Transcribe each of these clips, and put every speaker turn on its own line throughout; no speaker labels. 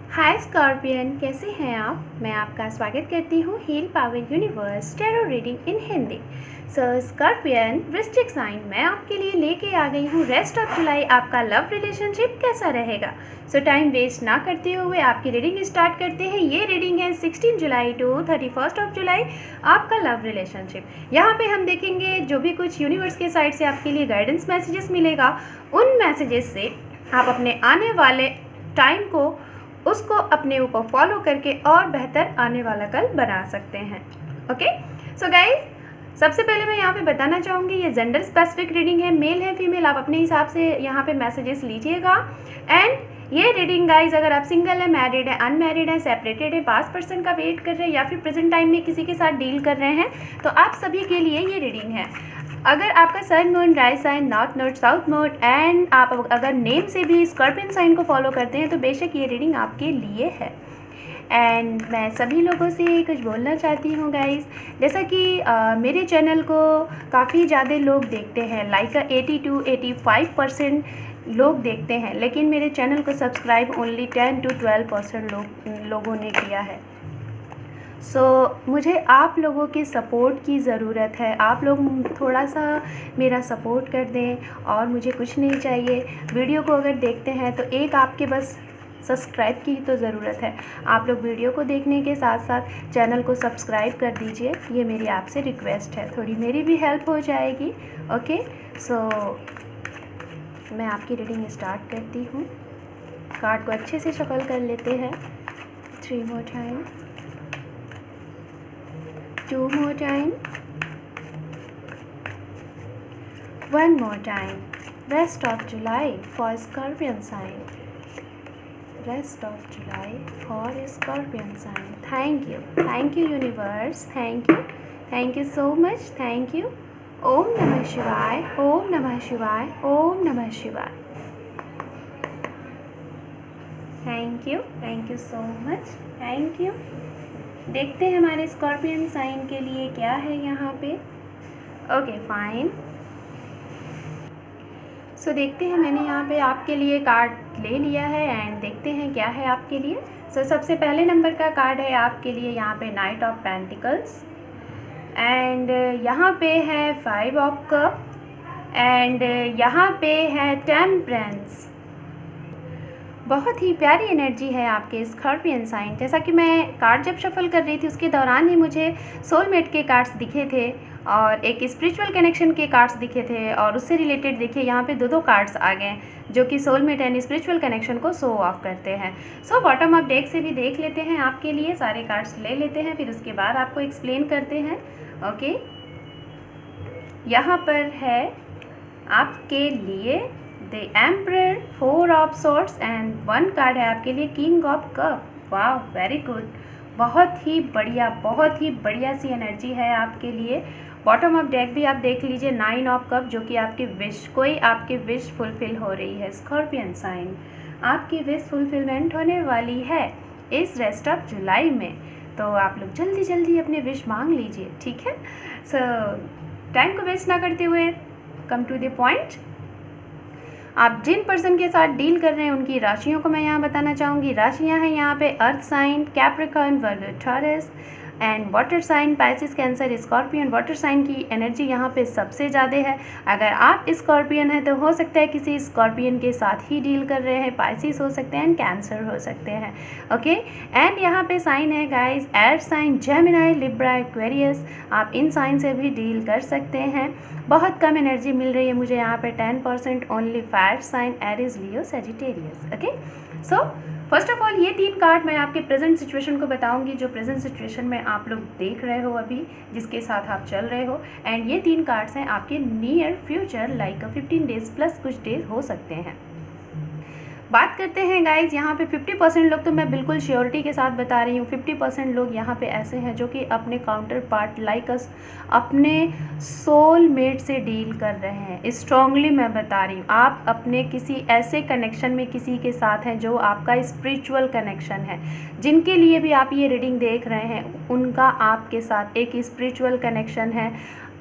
हाय scorpion, कैसे हैं आप। मैं आपका स्वागत करती हूँ heal power universe tarot reading in Hindi. Scorpion वृश्चिक साइन, मैं आपके लिए लेके आ गई हूँ रेस्ट ऑफ जुलाई आपका लव रिलेशनशिप कैसा रहेगा। टाइम वेस्ट ना करते हुए आपकी रीडिंग स्टार्ट करते हैं। ये रीडिंग है 16 जुलाई टू 31 ऑफ जुलाई आपका लव रिलेशनशिप। यहाँ पे हम देखेंगे जो भी कुछ यूनिवर्स के साइड से आपके लिए गाइडेंस मैसेजेस मिलेगा, उन मैसेजेस से आप अपने आने वाले टाइम को उसको अपने ऊपर फॉलो करके और बेहतर आने वाला कल बना सकते हैं। ओके, सो गाइज, सबसे पहले मैं यहाँ पे बताना चाहूँगी ये जेंडर स्पेसिफिक रीडिंग है, मेल है फीमेल, आप अपने हिसाब से यहाँ पे मैसेजेस लीजिएगा। एंड ये रीडिंग गाइज, अगर आप सिंगल है, मैरिड है, अनमैरिड है, सेपरेटेड है, पास्ट पर्सन का वेट कर रहे हैं या फिर प्रेजेंट टाइम में किसी के साथ डील कर रहे हैं, तो आप सभी के लिए ये रीडिंग है। अगर आपका sun moon rise sign north node south node and आप अगर नेम से भी स्कॉर्पियन साइन को फॉलो करते हैं तो बेशक ये रीडिंग आपके लिए है। एंड मैं सभी लोगों से कुछ बोलना चाहती हूँ गाइस, जैसा कि मेरे चैनल को काफ़ी ज़्यादा लोग देखते हैं, लाइक 80-85% लोग देखते हैं, लेकिन मेरे चैनल को सब्सक्राइब ओनली 10-12% लोगों ने किया है। मुझे आप लोगों के सपोर्ट की ज़रूरत है। आप लोग थोड़ा सा मेरा सपोर्ट कर दें और मुझे कुछ नहीं चाहिए। वीडियो को अगर देखते हैं तो एक आपके बस सब्सक्राइब की तो ज़रूरत है। आप लोग वीडियो को देखने के साथ साथ चैनल को सब्सक्राइब कर दीजिए, ये मेरी आपसे रिक्वेस्ट है, थोड़ी मेरी भी हेल्प हो जाएगी। ओके, मैं आपकी रीडिंग स्टार्ट करती हूँ। कार्ड को अच्छे से शफल कर लेते हैं। 3 more time, 2 more time, 1 more time. Rest of July for Scorpion sign. Rest of July for Scorpion sign. Thank you universe, thank you so much, thank you. Om Namah Shivaya, Om Namah Shivaya, Om Namah Shivaya. Thank you so much, thank you. देखते हैं हमारे scorpion sign के लिए क्या है यहाँ पे। Okay fine, देखते हैं, मैंने यहाँ पे आपके लिए कार्ड ले लिया है एंड देखते हैं क्या है आपके लिए। सबसे पहले नंबर का कार्ड है आपके लिए यहाँ पे नाइट ऑफ पेंटिकल्स एंड यहाँ पे है 5 ऑफ कप एंड यहाँ पे है टेम्परेंस। बहुत ही प्यारी एनर्जी है आपके स्कॉर्पियन साइन। जैसा कि मैं कार्ड जब शफल कर रही थी उसके दौरान ही मुझे सोलमेट के कार्ड्स दिखे थे और एक स्पिरिचुअल कनेक्शन के कार्ड्स दिखे थे और उससे रिलेटेड देखिए यहाँ पे दो कार्ड्स आ गए जो कि सोलमेट एंड स्पिरिचुअल कनेक्शन को शो ऑफ करते हैं। बॉटम ऑफ डेक से भी देख लेते हैं आपके लिए, सारे कार्ड्स ले लेते हैं, फिर उसके बाद आपको एक्सप्लेन करते हैं। ओके, यहाँ पर है आपके लिए the emperor, 4 of swords and 1 card है आपके लिए किंग ऑफ कप। वाह, वेरी गुड, बहुत ही बढ़िया सी एनर्जी है आपके लिए। बॉटम ऑफ डेक भी आप देख लीजिए 9 ऑफ कप, जो कि आपकी विश, कोई आपकी विश फुलफिल हो रही है स्कॉर्पियन साइन। आपकी विश फुलफिलमेंट होने वाली है इस रेस्ट ऑफ जुलाई में, तो आप लोग जल्दी जल्दी अपने विश मांग लीजिए, ठीक है। टाइम को वेस्ट ना करते हुए कम टू द पॉइंट। आप जिन पर्सन के साथ डील कर रहे हैं उनकी राशियों को मैं यहाँ बताना चाहूँगी। राशियाँ हैं यहाँ पे earth sign, Capricorn, Virgo, Taurus and water sign, Pisces, Cancer, Scorpion. Water sign की एनर्जी यहाँ पे सबसे ज़्यादा है। अगर आप स्कॉर्पियन हैं तो हो सकता है किसी स्कॉर्पियन के साथ ही डील कर रहे हैं, पाइसिस हो सकते हैं, कैंसर हो सकते हैं। ओके, एंड यहाँ पे साइन है guys air sign, Gemini, Libra, Aquarius. आप इन साइन से भी डील कर सकते हैं। बहुत कम एनर्जी मिल रही है मुझे यहाँ पे 10% only fire sign, Aries, Leo, Sagittarius. Okay, first of all ये 3 कार्ड मैं आपके प्रेजेंट सिचुएशन को बताऊंगी, जो प्रेजेंट सिचुएशन में आप लोग देख रहे हो अभी, जिसके साथ आप चल रहे हो। एंड ये 3 कार्ड्स हैं आपके near future, like 15 days plus कुछ डेज हो सकते हैं। बात करते हैं गाइज, यहाँ पे 50% लोग तो मैं बिल्कुल श्योरिटी के साथ बता रही हूँ, 50% लोग यहाँ पे ऐसे हैं जो कि अपने काउंटर पार्ट लाइक अस, अपने सोलमेट से डील कर रहे हैं। स्ट्रांगली मैं बता रही हूँ, आप अपने किसी ऐसे कनेक्शन में किसी के साथ हैं जो आपका स्पिरिचुअल कनेक्शन है। जिनके लिए भी आप ये रीडिंग देख रहे हैं उनका आपके साथ एक स्पिरिचुअल कनेक्शन है।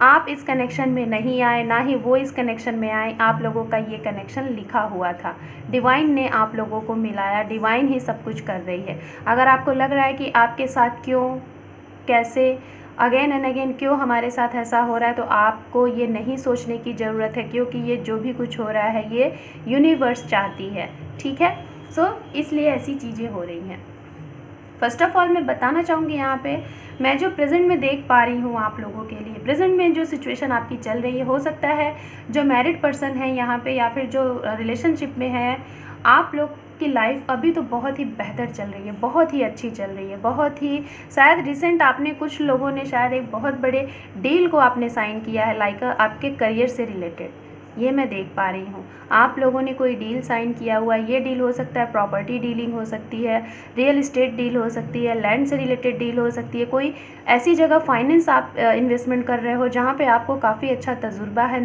आप इस कनेक्शन में नहीं आए, ना ही वो इस कनेक्शन में आए, आप लोगों का ये कनेक्शन लिखा हुआ था। डिवाइन ने आप लोगों को मिलाया, डिवाइन ही सब कुछ कर रही है। अगर आपको लग रहा है कि आपके साथ क्यों, कैसे, अगेन एंड अगेन क्यों हमारे साथ ऐसा हो रहा है, तो आपको ये नहीं सोचने की ज़रूरत है, क्योंकि ये जो भी कुछ हो रहा है ये यूनिवर्स चाहती है, ठीक है। सो इसलिए ऐसी चीज़ें हो रही हैं। फर्स्ट ऑफ ऑल मैं बताना चाहूँगी यहाँ पे, मैं जो प्रेजेंट में देख पा रही हूँ आप लोगों के लिए, प्रेजेंट में जो सिचुएशन आपकी चल रही है, हो सकता है जो मैरिड पर्सन है यहाँ पे या फिर जो रिलेशनशिप में है, आप लोग की लाइफ अभी तो बहुत ही बेहतर चल रही है, बहुत ही अच्छी चल रही है, बहुत ही, शायद रिसेंट आपने, कुछ लोगों ने शायद एक बहुत बड़े डील को आपने साइन किया है, लाइक आपके करियर से रिलेटेड, ये मैं देख पा रही हूँ। आप लोगों ने कोई डील साइन किया हुआ है, ये डील हो सकता है प्रॉपर्टी डीलिंग हो सकती है, रियल इस्टेट डील हो सकती है, लैंड से रिलेटेड डील हो सकती है, कोई ऐसी जगह फाइनेंस आप इन्वेस्टमेंट कर रहे हो जहाँ पे आपको काफ़ी अच्छा तजुर्बा है,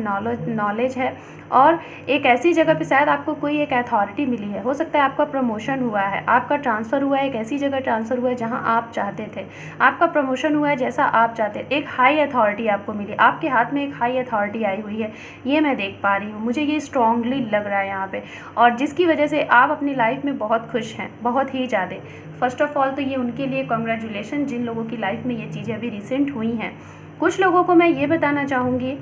नॉलेज है, और एक ऐसी जगह पे शायद आपको कोई एक अथॉरिटी मिली है, हो सकता है आपका प्रमोशन हुआ है, आपका ट्रांसफ़र हुआ है, एक ऐसी जगह ट्रांसफ़र हुआ है जहाँ आप चाहते थे, आपका प्रमोशन हुआ है जैसा आप चाहते थे, एक हाई अथॉरिटी आपको मिली, आपके हाथ में एक हाई अथॉरिटी आई हुई है, ये मैं देख पा रही हूँ, मुझे ये स्ट्रांगली लग रहा है यहाँ पे, और जिसकी वजह से आप अपनी लाइफ में बहुत खुश हैं, बहुत ही ज़्यादा। फर्स्ट ऑफ ऑल तो ये उनके लिए कॉन्ग्रेचुलेशन जिन लोगों की लाइफ में ये चीज़ें अभी रिसेंट हुई हैं। कुछ लोगों को मैं ये बताना चाहूँगी,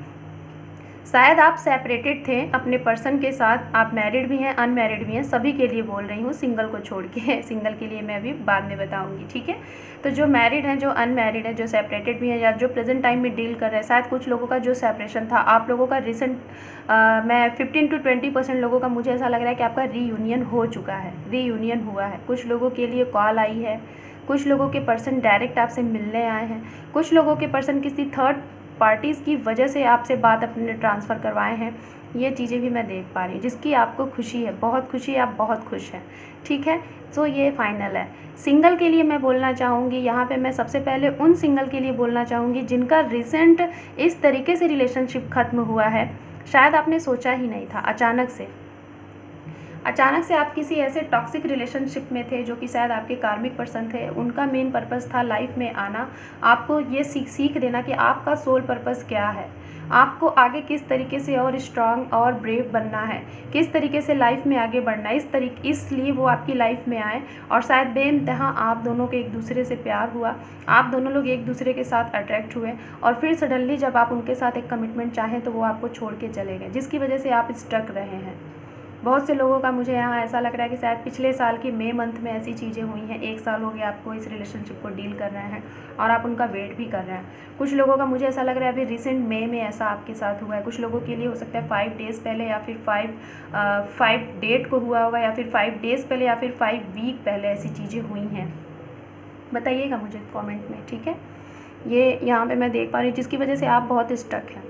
शायद आप सेपरेटेड थे अपने पर्सन के साथ, आप मैरिड भी हैं, अनमैरिड भी हैं, सभी के लिए बोल रही हूँ, सिंगल को छोड़ के, सिंगल के लिए मैं अभी बाद में बताऊँगी, ठीक है। तो जो मैरिड हैं, जो अनमैरिड है, जो सेपरेटेड भी हैं, या जो प्रेजेंट टाइम में डील कर रहे हैं, शायद कुछ लोगों का जो सेपरेशन था, आप लोगों का रिसेंट मैं 15 to 20% लोगों का मुझे ऐसा लग रहा है कि आपका रीयूनियन हो चुका है, रीयूनियन हुआ है। कुछ लोगों के लिए कॉल आई है, कुछ लोगों के पर्सन डायरेक्ट आपसे मिलने आए हैं, कुछ लोगों के पर्सन किसी थर्ड पार्टीज़ की वजह से आपसे बात अपने ट्रांसफ़र करवाए हैं, ये चीज़ें भी मैं देख पा रही हूँ, जिसकी आपको खुशी है, बहुत खुशी है, आप बहुत खुश हैं, ठीक है। सो ये फाइनल है। सिंगल के लिए मैं बोलना चाहूँगी यहाँ पे, मैं सबसे पहले उन सिंगल के लिए बोलना चाहूँगी जिनका रिसेंट इस तरीके से रिलेशनशिप ख़त्म हुआ है, शायद आपने सोचा ही नहीं था, अचानक से आप किसी ऐसे टॉक्सिक रिलेशनशिप में थे जो कि शायद आपके कार्मिक पर्सन थे, उनका मेन पर्पस था लाइफ में आना, आपको ये सीख देना कि आपका सोल पर्पस क्या है, आपको आगे किस तरीके से और स्ट्रांग और ब्रेव बनना है, किस तरीके से लाइफ में आगे बढ़ना है, इसलिए वो आपकी लाइफ में आए, और शायद बेइंतहा आप दोनों के एक दूसरे से प्यार हुआ, आप दोनों लोग एक दूसरे के साथ अट्रैक्ट हुए, और फिर सडनली जब आप उनके साथ एक कमिटमेंट चाहें तो वो आपको छोड़ के चले गए, जिसकी वजह से आप स्टक रहे हैं। बहुत से लोगों का मुझे यहाँ ऐसा लग रहा है कि शायद पिछले साल के मई मंथ में ऐसी चीज़ें हुई हैं, 1 साल हो गया आपको इस रिलेशनशिप को डील कर रहे हैं और आप उनका वेट भी कर रहे हैं। कुछ लोगों का मुझे ऐसा लग रहा है अभी रिसेंट मई में ऐसा आपके साथ हुआ है, कुछ लोगों के लिए हो सकता है 5 डेज़ पहले, या फिर 5 डेट को हुआ होगा, या फिर 5 डेज़ पहले, या फिर 5 वीक पहले ऐसी चीज़ें हुई हैं। बताइएगा मुझे कमेंट में, ठीक है। ये यहाँ पे मैं देख पा रही हूँ जिसकी वजह से आप बहुत स्टक हैं।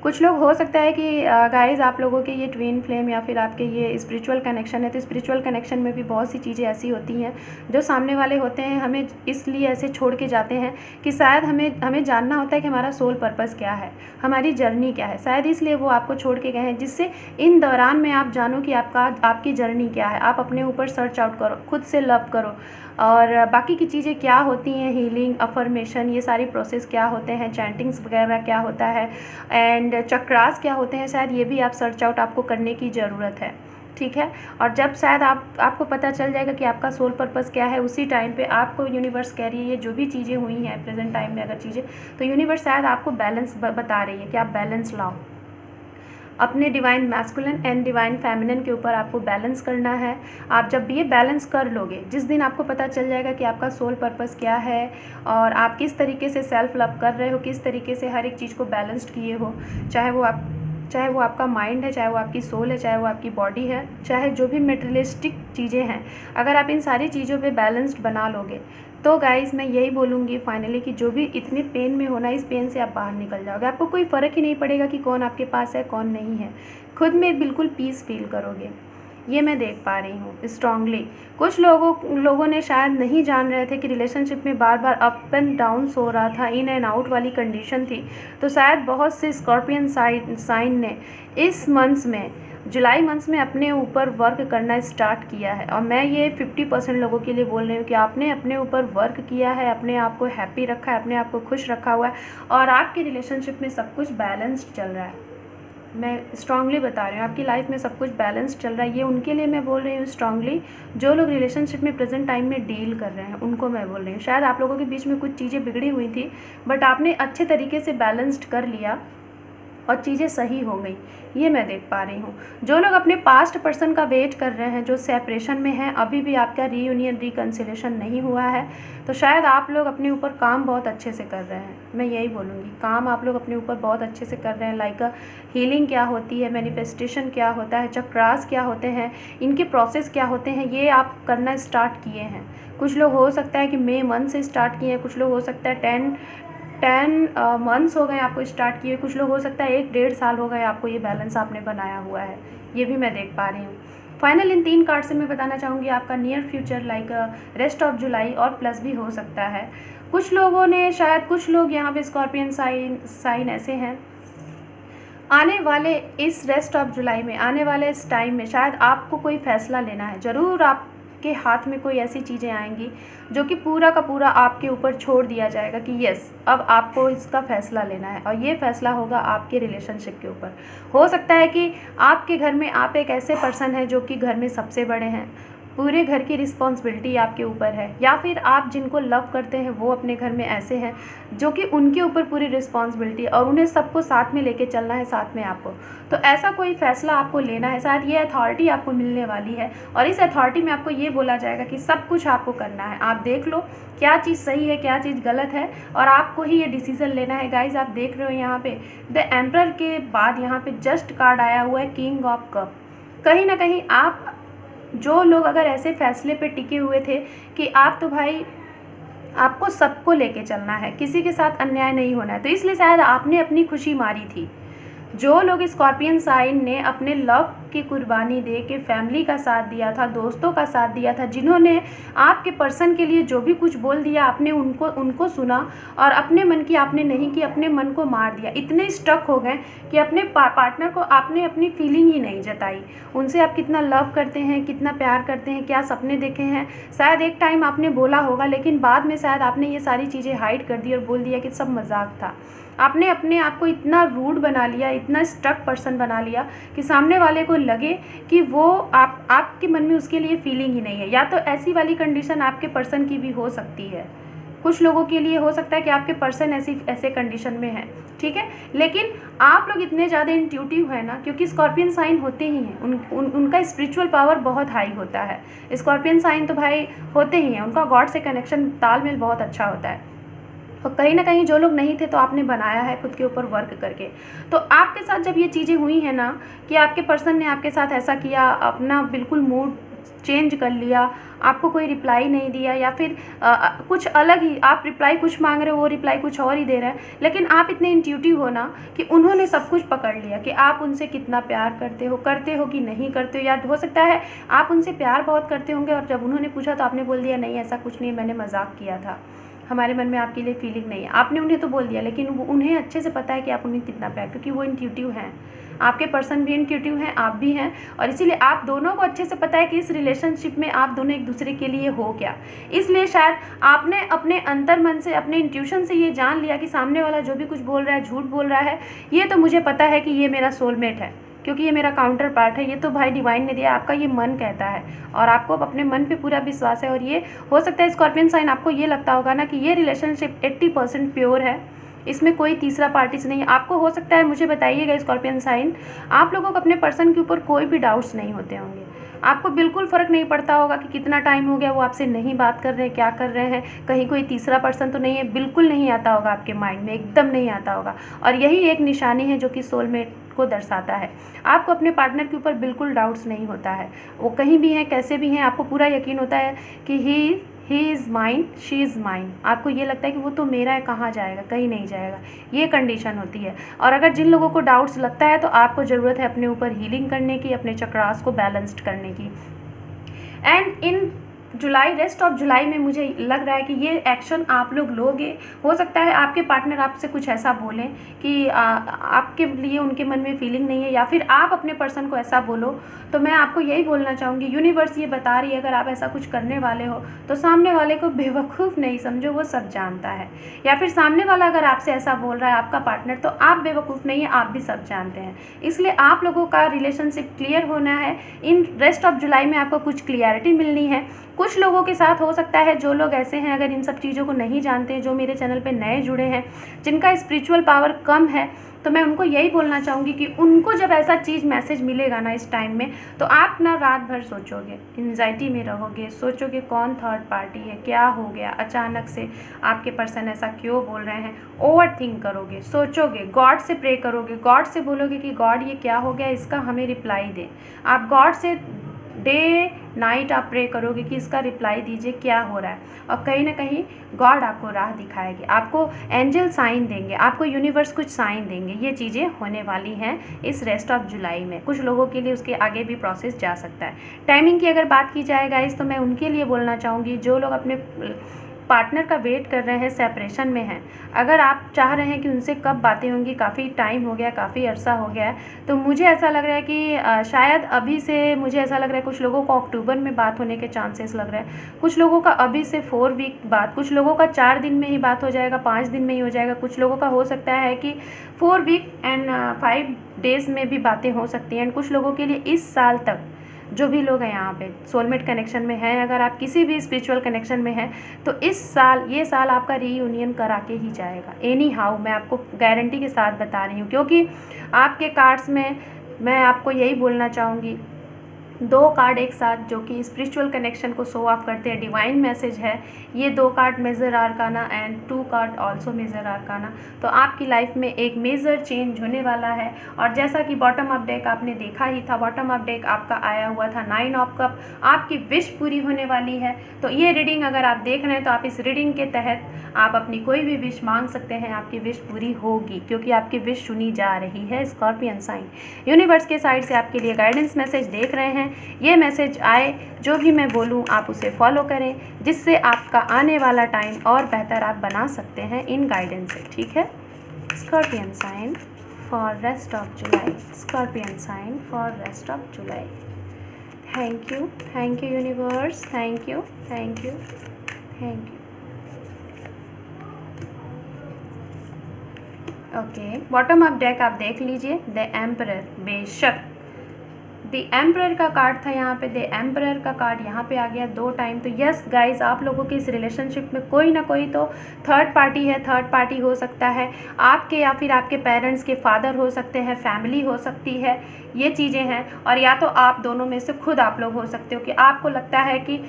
कुछ लोग हो सकता है कि गाइज़ आप लोगों के ये ट्विन फ्लेम या फिर आपके ये स्पिरिचुअल कनेक्शन है, तो स्पिरिचुअल कनेक्शन में भी बहुत सी चीज़ें ऐसी होती हैं जो सामने वाले होते हैं हमें इसलिए ऐसे छोड़ के जाते हैं कि शायद हमें जानना होता है कि हमारा सोल पर्पस क्या है, हमारी जर्नी क्या है, शायद इसलिए वो आपको छोड़ के गए हैं, जिससे इन दौरान में आप जानो कि आपकी जर्नी क्या है। आप अपने ऊपर सर्च आउट करो, खुद से लव करो, और बाकी की चीज़ें क्या होती हैं, हीलिंग, अफर्मेशन, ये सारी प्रोसेस क्या होते हैं, चैंटिंग्स वगैरह क्या होता है, एंड चक्रास क्या होते हैं, शायद ये भी आप सर्च आउट आपको करने की ज़रूरत है, ठीक है। और जब शायद आपको पता चल जाएगा कि आपका सोल पर्पस क्या है, उसी टाइम पे आपको यूनिवर्स कह रही है ये जो भी चीज़ें हुई हैं प्रेजेंट टाइम में अगर चीज़ें, तो यूनिवर्स शायद आपको बैलेंस बता रही है कि आप बैलेंस लाओ, अपने divine masculine and divine feminine के ऊपर आपको बैलेंस करना है। आप जब ये बैलेंस कर लोगे, जिस दिन आपको पता चल जाएगा कि आपका सोल पर्पस क्या है और आप किस तरीके से सेल्फ लव कर रहे हो, किस तरीके से हर एक चीज़ को बैलेंस्ड किए हो, चाहे वो आपका माइंड है, चाहे वो आपकी सोल है, चाहे वो आपकी बॉडी है, चाहे जो भी मटेरियलिस्टिक चीज़ें हैं, अगर आप इन सारी चीज़ों पे बैलेंस्ड बना लोगे तो गाइज़ मैं यही बोलूँगी फाइनली कि जो भी इतने पेन में होना, इस पेन से आप बाहर निकल जाओगे। आपको कोई फ़र्क ही नहीं पड़ेगा कि कौन आपके पास है कौन नहीं है, खुद में बिल्कुल पीस फील करोगे, ये मैं देख पा रही हूँ स्ट्रांगली। कुछ लोगों ने शायद नहीं जान रहे थे कि रिलेशनशिप में बार बार अप एंड डाउन्स हो रहा था, इन एंड आउट वाली कंडीशन थी, तो शायद बहुत से स्कॉर्पियन साइन ने इस मंथ्स में जुलाई मंथ्स में अपने ऊपर वर्क करना स्टार्ट किया है। और मैं ये 50% लोगों के लिए बोल रही हूँ कि आपने अपने ऊपर वर्क किया है, अपने आप को हैप्पी रखा है, अपने आप को खुश रखा हुआ है और आपके रिलेशनशिप में सब कुछ बैलेंस्ड चल रहा है। मैं स्ट्रांगली बता रही हूँ, आपकी लाइफ में सब कुछ बैलेंस चल रहा है। ये उनके लिए मैं बोल रही हूँ स्ट्रांगली, जो लोग रिलेशनशिप में प्रेजेंट टाइम में डील कर रहे हैं, उनको मैं बोल रही हूँ। शायद आप लोगों के बीच में कुछ चीज़ें बिगड़ी हुई थी, बट आपने अच्छे तरीके से बैलेंस्ड कर लिया और चीज़ें सही हो गई, ये मैं देख पा रही हूँ। जो लोग अपने पास्ट पर्सन का वेट कर रहे हैं, जो सेपरेशन में हैं, अभी भी आपका रीयूनियन रिकन्सिलेशन नहीं हुआ है, तो शायद आप लोग अपने ऊपर काम बहुत अच्छे से कर रहे हैं। मैं यही बोलूँगी, काम आप लोग अपने ऊपर बहुत अच्छे से कर रहे हैं। लाइक हीलिंग क्या होती है, मैनिफेस्टेशन क्या होता है, चक्रास क्या होते हैं, इनके प्रोसेस क्या होते हैं, ये आप करना स्टार्ट किए हैं। कुछ लोग हो सकता है कि मई मंथ से स्टार्ट किए हैं, कुछ लोग हो सकता है 10 मंथ्स हो गए आपको स्टार्ट किए, कुछ लोग हो सकता है 1-1.5 साल हो गए आपको ये बैलेंस आपने बनाया हुआ है, ये भी मैं देख पा रही हूँ। फाइनल इन 3 कार्ड से मैं बताना चाहूँगी आपका near future like rest of जुलाई और प्लस भी हो सकता है। कुछ लोगों ने शायद, कुछ लोग यहाँ पे स्कॉर्पियन साइन ऐसे हैं, आने वाले इस रेस्ट ऑफ जुलाई में, आने वाले इस टाइम में शायद आपको कोई फ़ैसला लेना है। ज़रूर आपके हाथ में कोई ऐसी चीज़ें आएंगी जो कि पूरा का पूरा आपके ऊपर छोड़ दिया जाएगा कि यस, अब आपको इसका फ़ैसला लेना है और ये फ़ैसला होगा आपके रिलेशनशिप के ऊपर। हो सकता है कि आपके घर में आप एक ऐसे पर्सन हैं जो कि घर में सबसे बड़े हैं, पूरे घर की रिस्पॉन्सिबिलिटी आपके ऊपर है, या फिर आप जिनको लव करते हैं वो अपने घर में ऐसे हैं जो कि उनके ऊपर पूरी रिस्पॉन्सिबिलिटी और उन्हें सबको साथ में लेके चलना है, साथ में आपको। तो ऐसा कोई फ़ैसला आपको लेना है, शायद ये अथॉरिटी आपको मिलने वाली है और इस अथॉरिटी में आपको ये बोला जाएगा कि सब कुछ आपको करना है। आप देख लो क्या चीज़ सही है, क्या चीज़ गलत है और आपको ही ये डिसीज़न लेना है। गाइज आप देख रहे हो यहाँ पे द एम्परर के बाद यहाँ पे जस्ट कार्ड आया हुआ है किंग ऑफ कप। कहीं ना कहीं आप, जो लोग अगर ऐसे फैसले पे टिके हुए थे कि आप तो भाई आपको सबको लेके चलना है, किसी के साथ अन्याय नहीं होना है, तो इसलिए शायद आपने अपनी खुशी मारी थी। जो लोग स्कॉर्पियन साइन ने अपने लव की कुर्बानी दे के फैमिली का साथ दिया था, दोस्तों का साथ दिया था, जिन्होंने आपके पर्सन के लिए जो भी कुछ बोल दिया आपने उनको सुना और अपने मन की आपने नहीं की, अपने मन को मार दिया। इतने स्टक हो गए कि अपने पार्टनर को आपने अपनी फीलिंग ही नहीं जताई, उनसे आप कितना लव करते हैं, कितना प्यार करते हैं, क्या सपने देखे हैं। शायद एक टाइम आपने बोला होगा, लेकिन बाद में शायद आपने ये सारी चीज़ें हाइड कर दी और बोल दिया कि सब मजाक था। आपने अपने आप को इतना रूड बना लिया, इतना स्टक पर्सन बना लिया कि सामने वाले को लगे कि वो आपके मन में उसके लिए फीलिंग ही नहीं है। या तो ऐसी वाली कंडीशन आपके पर्सन की भी हो सकती है, कुछ लोगों के लिए हो सकता है कि आपके पर्सन ऐसे कंडीशन में है, ठीक है। लेकिन आप लोग इतने ज़्यादा इंट्यूटिव है ना, क्योंकि स्कॉर्पियन साइन होते ही हैं, उनका स्पिरिचुअल पावर बहुत हाई होता है। स्कॉर्पियन साइन तो भाई होते ही हैं, उनका गॉड से कनेक्शन, तालमेल बहुत अच्छा होता है। और कहीं ना कहीं जो लोग नहीं थे तो आपने बनाया है खुद के ऊपर वर्क करके। तो आपके साथ जब ये चीज़ें हुई हैं ना कि आपके पर्सन ने आपके साथ ऐसा किया, अपना बिल्कुल मूड चेंज कर लिया, आपको कोई रिप्लाई नहीं दिया, या फिर कुछ अलग ही आप रिप्लाई कुछ मांग रहे हो, वो रिप्लाई कुछ और ही दे रहा है, लेकिन आप इतने इंट्यूटिव हो ना कि उन्होंने सब कुछ पकड़ लिया कि आप उनसे कितना प्यार करते हो कि नहीं करते हो। या हो सकता है आप उनसे प्यार बहुत करते होंगे और जब उन्होंने पूछा तो आपने बोल दिया नहीं ऐसा कुछ नहीं, मैंने मजाक किया था, हमारे मन में आपके लिए फीलिंग नहीं है। आपने उन्हें तो बोल दिया, लेकिन उन्हें अच्छे से पता है कि आप उन्हें कितना प्यार, क्योंकि वो इंट्यूटिव हैं, आपके पर्सन भी इंट्यूटिव हैं, आप भी हैं, और इसीलिए आप दोनों को अच्छे से पता है कि इस रिलेशनशिप में आप दोनों एक दूसरे के लिए हो क्या। इसलिए शायद आपने अपने अंतर मन से, अपने इंट्यूशन से ये जान लिया कि सामने वाला जो भी कुछ बोल रहा है, झूठ बोल रहा है, ये तो मुझे पता है कि ये मेरा सोलमेट है, क्योंकि ये मेरा काउंटर पार्ट है, ये तो भाई डिवाइन ने दिया, आपका ये मन कहता है और आपको अपने मन पे पूरा विश्वास है। और ये हो सकता है स्कॉर्पियन साइन आपको ये लगता होगा ना कि ये रिलेशनशिप 80% प्योर है, इसमें कोई तीसरा पार्टी नहीं है। आपको हो सकता है, मुझे बताइएगा स्कॉर्पियन साइन, आप लोगों को अपने पर्सन के ऊपर कोई भी डाउट्स नहीं होते होंगे, आपको बिल्कुल फ़र्क नहीं पड़ता होगा कि कितना टाइम हो गया वो आपसे नहीं बात कर रहे हैं, क्या कर रहे हैं, कहीं कोई तीसरा पर्सन तो नहीं है, बिल्कुल नहीं आता होगा आपके माइंड में, एकदम नहीं आता होगा। और यही एक निशानी है जो कि सोलमेट को दर्शाता है। आपको अपने पार्टनर के ऊपर बिल्कुल डाउट्स नहीं होता है, वो कहीं भी हैं, कैसे भी हैं, आपको पूरा यकीन होता है कि he is mine, she is mine. आपको ये लगता है कि वो तो मेरा है, कहाँ जाएगा, कहीं नहीं जाएगा, ये कंडीशन होती है। और अगर जिन लोगों को डाउट्स लगता है तो आपको ज़रूरत है अपने ऊपर हीलिंग करने की, अपने चक्रास को बैलेंस्ड करने की। And in July, rest of जुलाई में मुझे लग रहा है कि ये एक्शन आप लोग लोगे। हो सकता है आपके पार्टनर आपसे कुछ ऐसा बोलें कि आपके लिए उनके मन में फीलिंग नहीं है, या फिर आप अपने पर्सन को ऐसा बोलो। तो मैं आपको यही बोलना चाहूँगी, यूनिवर्स ये बता रही है अगर आप ऐसा कुछ करने वाले हो तो सामने वाले को बेवकूफ़ नहीं समझो, वो सब जानता है। या फिर सामने वाला अगर आपसे ऐसा बोल रहा है आपका पार्टनर, तो आप बेवकूफ़ नहीं है, आप भी सब जानते हैं। इसलिए आप लोगों का रिलेशनशिप क्लियर होना है। इन रेस्ट ऑफ जुलाई में आपको कुछ क्लियरिटी मिलनी है। कुछ लोगों के साथ हो सकता है, जो लोग ऐसे हैं अगर इन सब चीज़ों को नहीं जानते हैं, जो मेरे चैनल पे नए जुड़े हैं, जिनका स्पिरिचुअल पावर कम है, तो मैं उनको यही बोलना चाहूँगी कि उनको जब ऐसा चीज़ मैसेज मिलेगा ना इस टाइम में, तो आप ना रात भर सोचोगे, एंजाइटी में रहोगे, सोचोगे कौन थर्ड पार्टी है, क्या हो गया, अचानक से आपके पर्सन ऐसा क्यों बोल रहे हैं, ओवर थिंक करोगे, सोचोगे, गॉड से प्रे करोगे, गॉड से बोलोगे कि गॉड ये क्या हो गया, इसका हमें रिप्लाई दे। आप गॉड से डे नाइट आप प्रे करोगे कि इसका रिप्लाई दीजिए क्या हो रहा है, और कहीं ना कहीं गॉड आपको राह दिखाएगी, आपको एंजल साइन देंगे, आपको यूनिवर्स कुछ साइन देंगे। ये चीज़ें होने वाली हैं इस रेस्ट ऑफ जुलाई में। कुछ लोगों के लिए उसके आगे भी प्रोसेस जा सकता है। टाइमिंग की अगर बात की जाए गाइस, तो मैं उनके लिए बोलना चाहूँगी जो लोग अपने पार्टनर का वेट कर रहे हैं, सेपरेशन में हैं, अगर आप चाह रहे हैं कि उनसे कब बातें होंगी, काफ़ी टाइम हो गया, काफ़ी अरसा हो गया है, तो मुझे ऐसा लग रहा है कि शायद अभी से, मुझे ऐसा लग रहा है कुछ लोगों को अक्टूबर में बात होने के चांसेस लग रहा है, कुछ लोगों का अभी से 4 वीक बाद, कुछ लोगों का 4 दिन में ही बात हो जाएगा, 5 दिन में ही हो जाएगा, कुछ लोगों का हो सकता है कि 4 वीक एंड 5 डेज़ में भी बातें हो सकती हैं। एंड कुछ लोगों के लिए इस साल तक, जो भी लोग हैं यहाँ पे सोलमेट कनेक्शन में हैं, अगर आप किसी भी स्पिरिचुअल कनेक्शन में हैं, तो इस साल, ये साल आपका रीयूनियन करा के ही जाएगा एनी हाउ। मैं आपको गारंटी के साथ बता रही हूँ, क्योंकि आपके कार्ड्स में मैं आपको यही बोलना चाहूँगी, 2 कार्ड एक साथ जो कि स्पिरिचुअल कनेक्शन को शो ऑफ करते हैं, डिवाइन मैसेज है। ये 2 card major arcana and 2 card also major arcana. तो आपकी लाइफ में एक मेजर चेंज होने वाला है। और जैसा कि बॉटम अप डेक आपने देखा ही था, बॉटम अप डेक आपका आया हुआ था 9 ऑफ कप, आपकी विश पूरी होने वाली है। तो ये रीडिंग अगर आप देख रहे हैं, तो आप इस रीडिंग के तहत आप अपनी कोई भी विश मांग सकते हैं, आपकी विश पूरी होगी, क्योंकि आपकी विश सुनी जा रही है। स्कॉर्पियन साइन यूनिवर्स के साइड से आपके लिए गाइडेंस मैसेज देख रहे हैं। ये मैसेज आए, जो भी मैं बोलूँ आप उसे फॉलो करें, जिससे आपका आने वाला टाइम और बेहतर आप बना सकते हैं इन गाइडेंस से, ठीक है। Scorpion sign for rest of July, Scorpion sign for rest of July. Thank you universe, thank you, thank you, thank you. Okay, bottom up deck आप देख लीजिए, द एम्परर, बेशक द एम्परर का card था यहाँ पे, द एम्परर का card यहाँ पे आ गया 2 टाइम। तो यस गाइस, आप लोगों के इस रिलेशनशिप में कोई ना कोई तो थर्ड पार्टी है। थर्ड पार्टी हो सकता है आपके, या फिर आपके पेरेंट्स के फादर हो सकते हैं, फैमिली हो सकती है, ये चीज़ें हैं। और या तो आप दोनों में से खुद आप लोग हो सकते हो कि आपको लगता है कि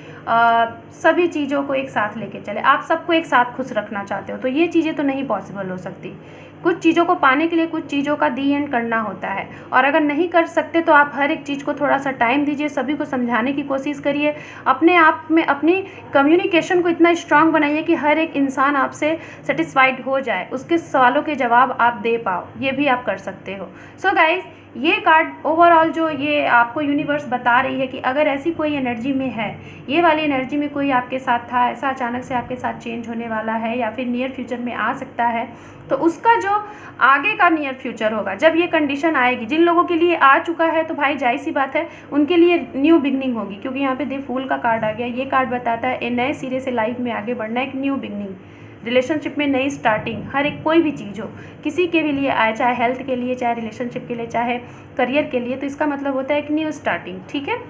सभी चीज़ों को एक साथ लेके चले, आप सबको एक साथ खुश रखना चाहते हो। तो ये चीज़ें तो नहीं पॉसिबल हो सकती। कुछ चीज़ों को पाने के लिए कुछ चीज़ों का दी एंड करना होता है, और अगर नहीं कर सकते तो आप हर एक चीज़ को थोड़ा सा टाइम दीजिए, सभी को समझाने की कोशिश करिए, अपने आप में अपनी कम्युनिकेशन को इतना स्ट्रांग बनाइए कि हर एक इंसान आपसे सेटिस्फाइड हो जाए, उसके सवालों के जवाब आप दे पाओ, ये भी आप कर सकते हो। सो गाइज, ये कार्ड ओवरऑल जो ये आपको यूनिवर्स बता रही है कि अगर ऐसी कोई एनर्जी में है, ये वाली एनर्जी में कोई आपके साथ था, ऐसा अचानक से आपके साथ चेंज होने वाला है, या फिर नियर फ्यूचर में आ सकता है, तो उसका जो आगे का नियर फ्यूचर होगा, जब ये कंडीशन आएगी, जिन लोगों के लिए आ चुका है तो भाई जाहिर सी बात है उनके लिए न्यू बिगनिंग होगी, क्योंकि यहाँ पे द फूल का कार्ड आ गया। ये कार्ड बताता है एक नए सिरे से लाइफ में आगे बढ़ना, एक न्यू बिगनिंग, रिलेशनशिप में नई स्टार्टिंग, हर एक कोई भी चीज़ हो, किसी के भी लिए आए, चाहे हेल्थ के लिए, चाहे रिलेशनशिप के लिए, चाहे करियर के लिए, तो इसका मतलब होता है एक न्यू स्टार्टिंग, ठीक है।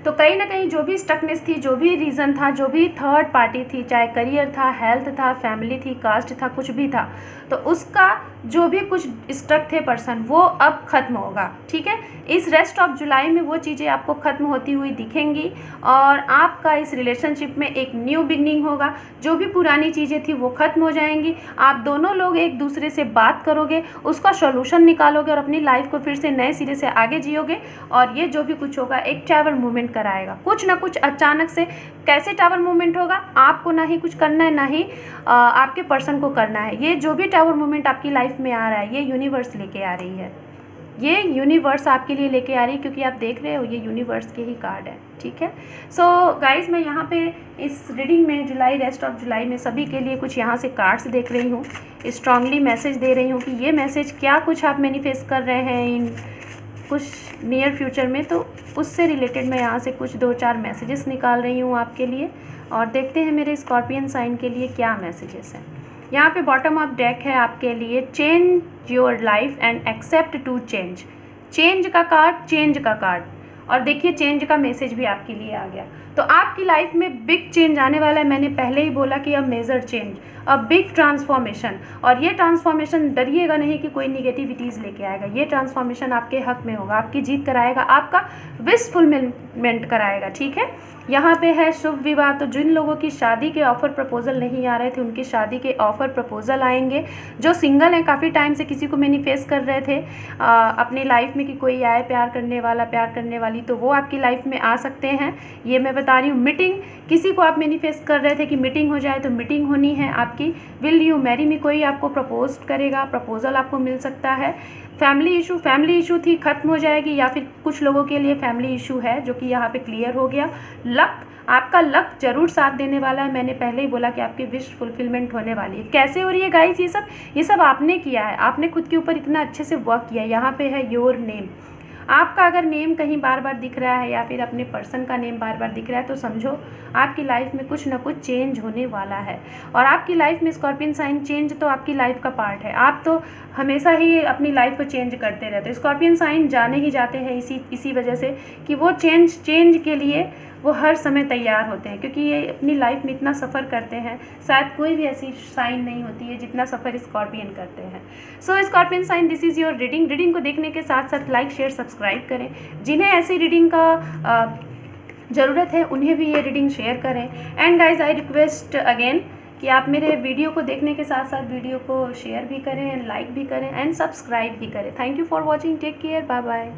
तो कहीं ना कहीं जो भी स्टकनेस थी, जो भी रीज़न था, जो भी थर्ड पार्टी थी, चाहे करियर था, हेल्थ था, फैमिली थी, कास्ट था, कुछ भी था, तो उसका जो भी कुछ स्टक थे पर्सन, वो अब ख़त्म होगा, ठीक है। इस रेस्ट ऑफ जुलाई में वो चीज़ें आपको ख़त्म होती हुई दिखेंगी, और आपका इस रिलेशनशिप में एक न्यू बिगनिंग होगा। जो भी पुरानी चीज़ें थी वो ख़त्म हो जाएंगी, आप दोनों लोग एक दूसरे से बात करोगे, उसका सॉल्यूशन निकालोगे, और अपनी लाइफ को फिर से नए सिरे से आगे जियोगे। और ये जो भी कुछ होगा एक टावर मूवमेंट कराएगा, कुछ ना कुछ अचानक से। कैसे टावर मूवमेंट होगा, आपको ना ही कुछ करना है, ना ही आपके पर्सन को करना है। ये जो भी टावर मूवमेंट आपकी लाइफ में आ रहा है, ये यूनिवर्स लेके आ रही है, ये यूनिवर्स आपके लिए लेके आ रही है, क्योंकि आप देख रहे हो ये यूनिवर्स के ही कार्ड है, ठीक है। सो गाइज, मैं यहाँ पे इस रीडिंग में जुलाई, रेस्ट ऑफ जुलाई में सभी के लिए कुछ यहाँ से कार्ड्स देख रही हूँ, स्ट्रांगली मैसेज दे रही हूँ कि ये मैसेज क्या कुछ आप मैनिफेस्ट कर रहे हैं इन कुछ नियर फ्यूचर में, तो उससे रिलेटेड मैं यहाँ से कुछ 2-4 मैसेजेस निकाल रही हूँ आपके लिए, और देखते हैं मेरे स्कॉर्पियन साइन के लिए क्या मैसेजेस हैं। यहाँ पे बॉटम ऑफ डेक है आपके लिए change your life and accept to change. Change का कार्ड, और देखिए चेंज का मैसेज भी आपके लिए आ गया। तो आपकी लाइफ में बिग चेंज आने वाला है। मैंने पहले ही बोला कि अब मेजर चेंज, अब बिग ट्रांसफॉर्मेशन, और ये ट्रांसफॉर्मेशन डरिएगा नहीं कि कोई निगेटिविटीज़ लेके आएगा। ये ट्रांसफॉर्मेशन आपके हक में होगा, आपकी जीत कराएगा, आपका विश फुलफिलमेंट कराएगा, ठीक है। यहाँ पे है शुभ विवाह। तो जिन लोगों की शादी के ऑफ़र प्रपोजल नहीं आ रहे थे, उनकी शादी के ऑफ़र प्रपोजल आएंगे। जो सिंगल हैं, काफ़ी टाइम से किसी को मैनिफेस्ट कर रहे थे अपनी लाइफ में कि कोई आए प्यार करने वाला, प्यार करने वाली, तो वो आपकी लाइफ में आ सकते हैं, ये मैं बता रही हूँ। मीटिंग, किसी को आप मैनिफेस्ट कर रहे थे कि मीटिंग हो जाए, तो मीटिंग होनी है आपकी। विल यू मैरी मी, कोई आपको प्रपोज करेगा, प्रपोजल आपको मिल सकता है। फैमिली इशू थी, ख़त्म हो जाएगी, या फिर कुछ लोगों के लिए फैमिली इशू है जो कि यहाँ पे क्लियर हो गया। लक, आपका लक जरूर साथ देने वाला है। मैंने पहले ही बोला कि आपकी विश फुलफिलमेंट होने वाली है। कैसे हो रही है गाइस? ये सब आपने किया है, आपने खुद के ऊपर इतना अच्छे से वर्क किया है। यहाँ पे है योर नेम। आपका अगर नेम कहीं बार बार दिख रहा है, या फिर अपने पर्सन का नेम बार बार दिख रहा है, तो समझो आपकी लाइफ में कुछ ना कुछ चेंज होने वाला है। और आपकी लाइफ में स्कॉर्पियन साइन, चेंज तो आपकी लाइफ का पार्ट है। आप तो हमेशा ही अपनी लाइफ को चेंज करते रहते हैं। स्कॉर्पियन साइन जाने ही जाते हैं इसी वजह से कि वो चेंज के लिए वो हर समय तैयार होते हैं, क्योंकि ये अपनी लाइफ में इतना सफ़र करते हैं। शायद कोई भी ऐसी साइन नहीं होती है जितना सफ़र स्कॉर्पियन करते हैं। So scorpion sign, this is your reading को देखने के साथ साथ लाइक, शेयर, सब्सक्राइब करें। जिन्हें ऐसी रीडिंग का ज़रूरत है उन्हें भी ये रीडिंग शेयर करें। And guys, I request again कि आप मेरे वीडियो को देखने के साथ साथ वीडियो को शेयर भी करें, लाइक भी करें एंड सब्सक्राइब भी करें। Thank you for watching, take care, bye bye.